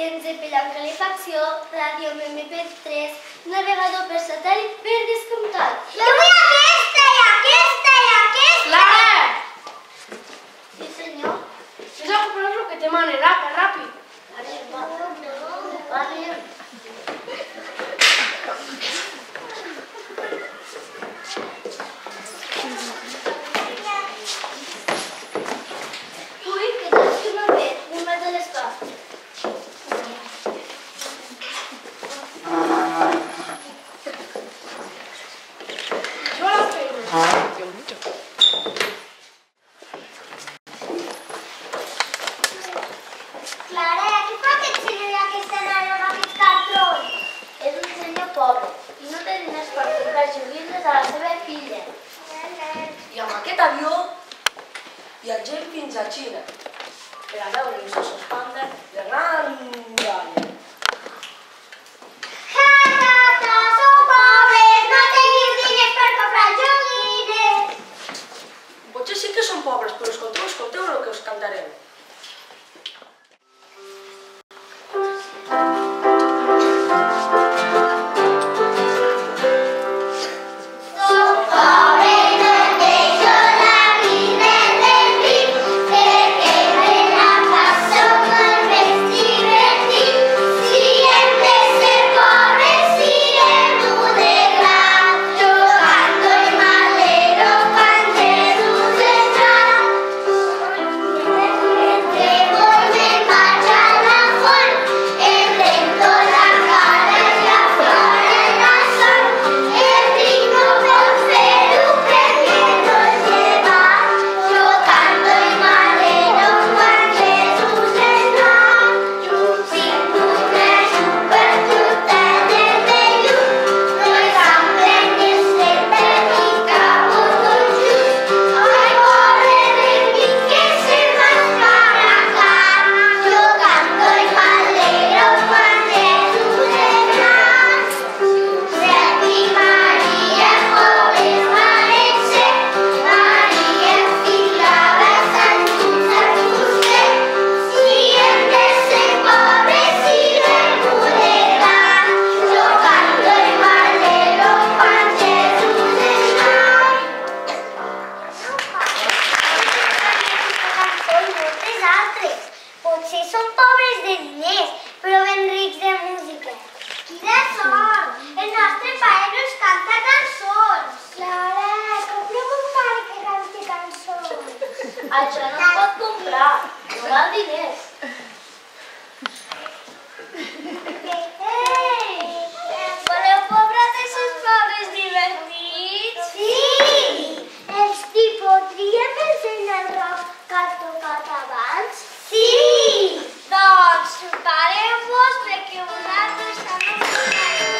benzè amb calefacció, ràdio amb MP3, navegador per satèl·lit per descomptat. Jo vull aquesta i aquesta i aquesta! Clara! Sí, senyor. Vés a comprar el que te manen, apa, ràpid. Anem, va. Anem. Ui, que tens que m'ha fet? Anem a telescopi. Jo la feina. Clara, què fa aquest senyor i aquesta nana amb aquests cartrons? És un senyor pobre i no té diners per comprar joguines a la seva filla. I amb aquest avió viatgem fins a Xina per a veure els ossos panda de gran galla. Sou pobres, no tenim diners per comprar joguines. Potser sí que són pobres, però escolteu el que us cantarem. Potser són pobres de diners, però ben rics de música. Quina sort! El nostre pare nos canta cançons. Clara, comprem un pare que canti cançons. Això no es pot comprar, no val diners. Voleu pobretesos pobres divertits? Sí! Els t'hi podríem ensenyar el rock que has tocat abans? Sí! Doncs prepareu-vos perquè vosaltres també us donareu.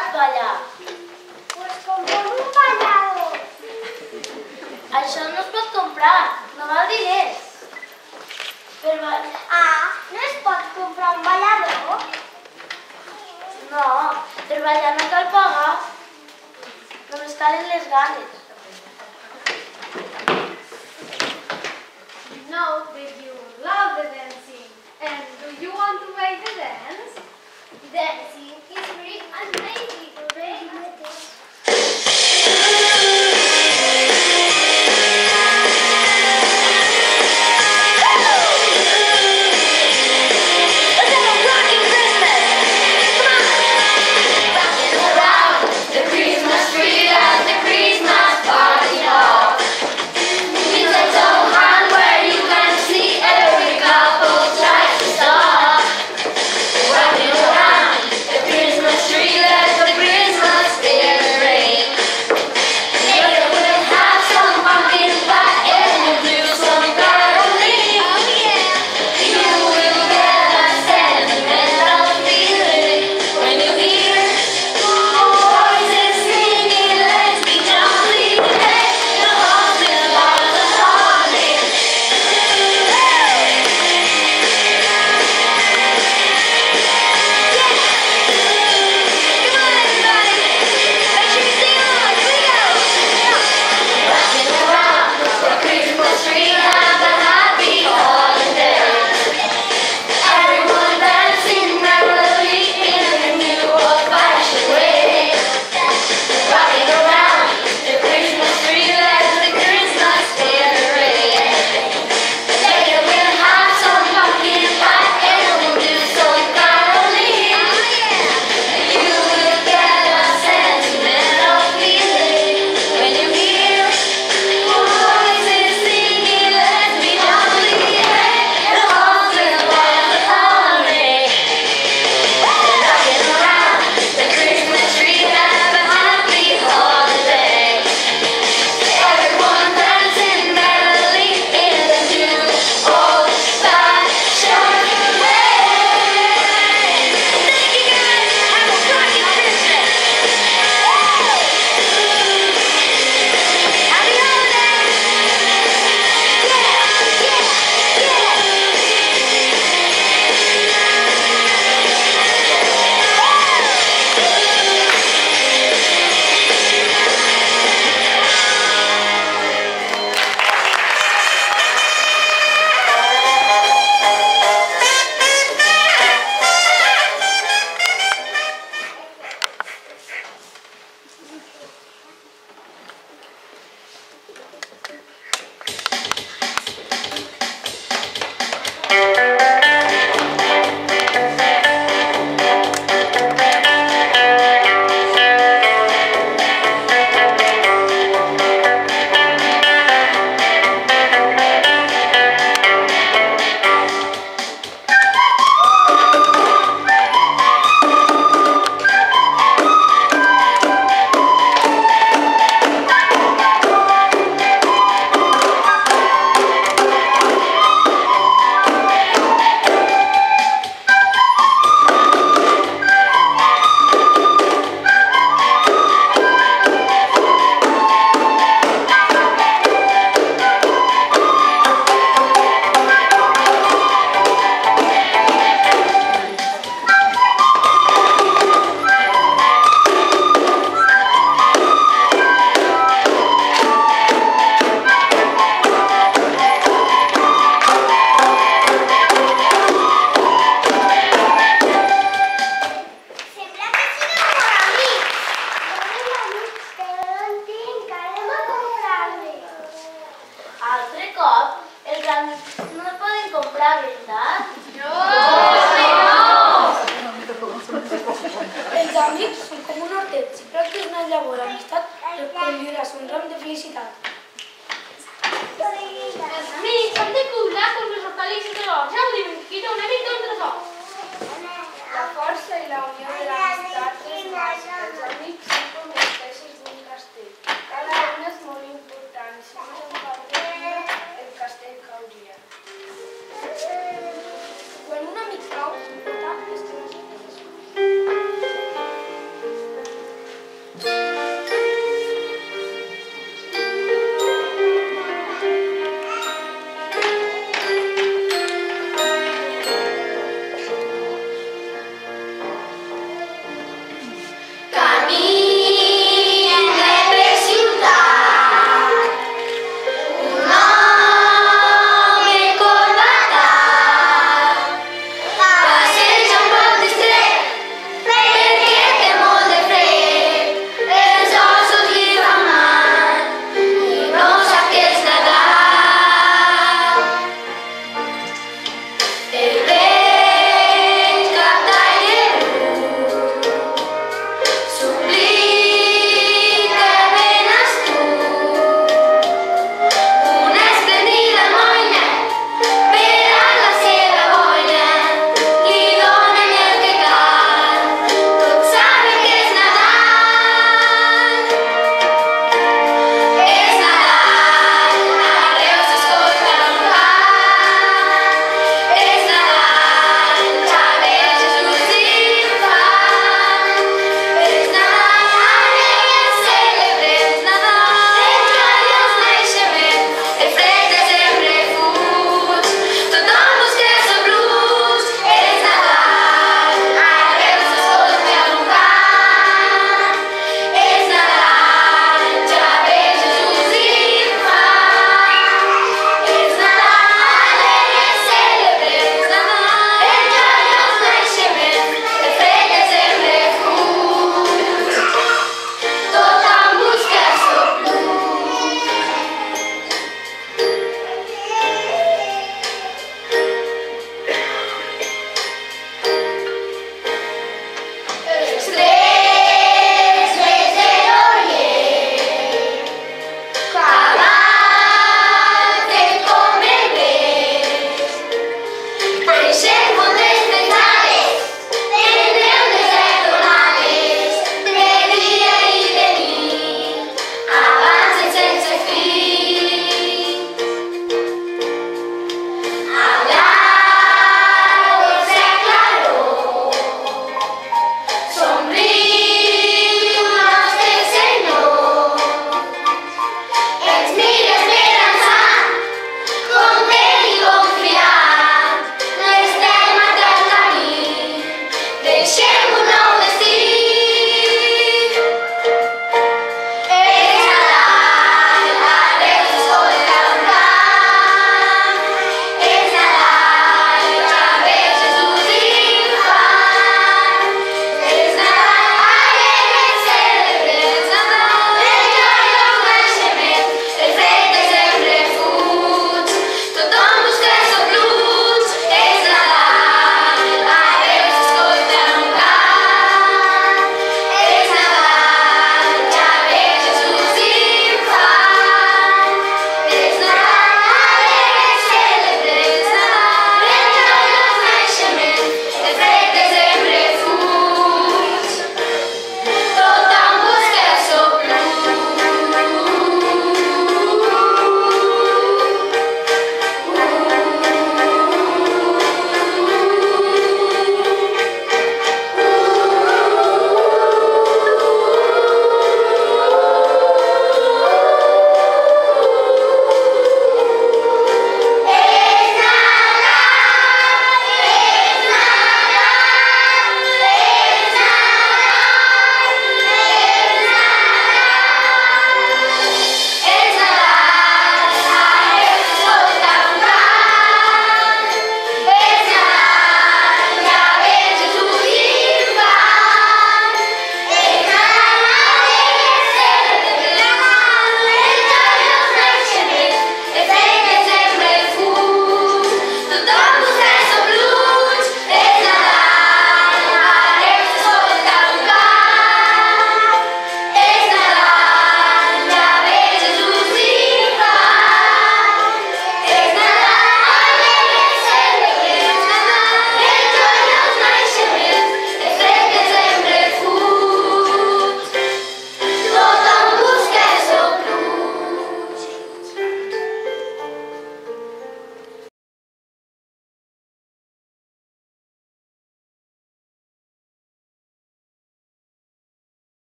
pot ballar. Pues comprem un ballador. Això no es pot comprar, no val diners. Per ballar... Ah, no es pot comprar un ballador? No, per ballar no cal pagar. Només calen les ganes. You know that you love the dancing. And do you want to make the dance? Dancing is very amazing, very The Christmas tree at the Christmas party hall. It's a tall hand where you can see every couple tries to stop. Running around the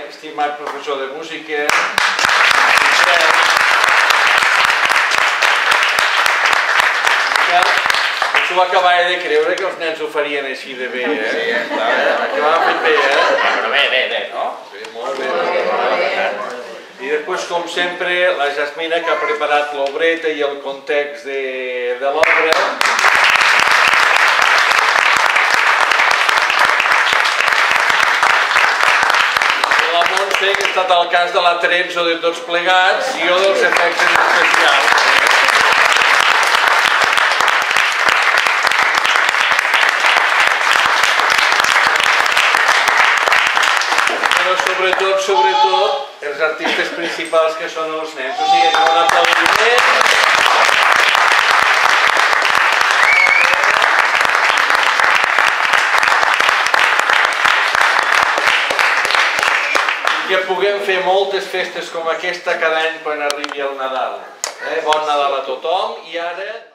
estimat professor de música, s'ho acabava de creure que els nens ho farien així de bé, eh? Sí, acabaven fent bé, eh? Però bé, no? Sí, molt bé. I després, com sempre, la Jasmina, que ha preparat l'obreta i el context de l'obra. La Montse, que ha estat al cas de la Trezzo de tots plegats, i jo dels efectes especials. Però sobretot, els artistes principals que són els nens. O sigui, un aplaudiment. I que puguem fer moltes festes com aquesta cada any quan arribi el Nadal. Bon Nadal a tothom i ara...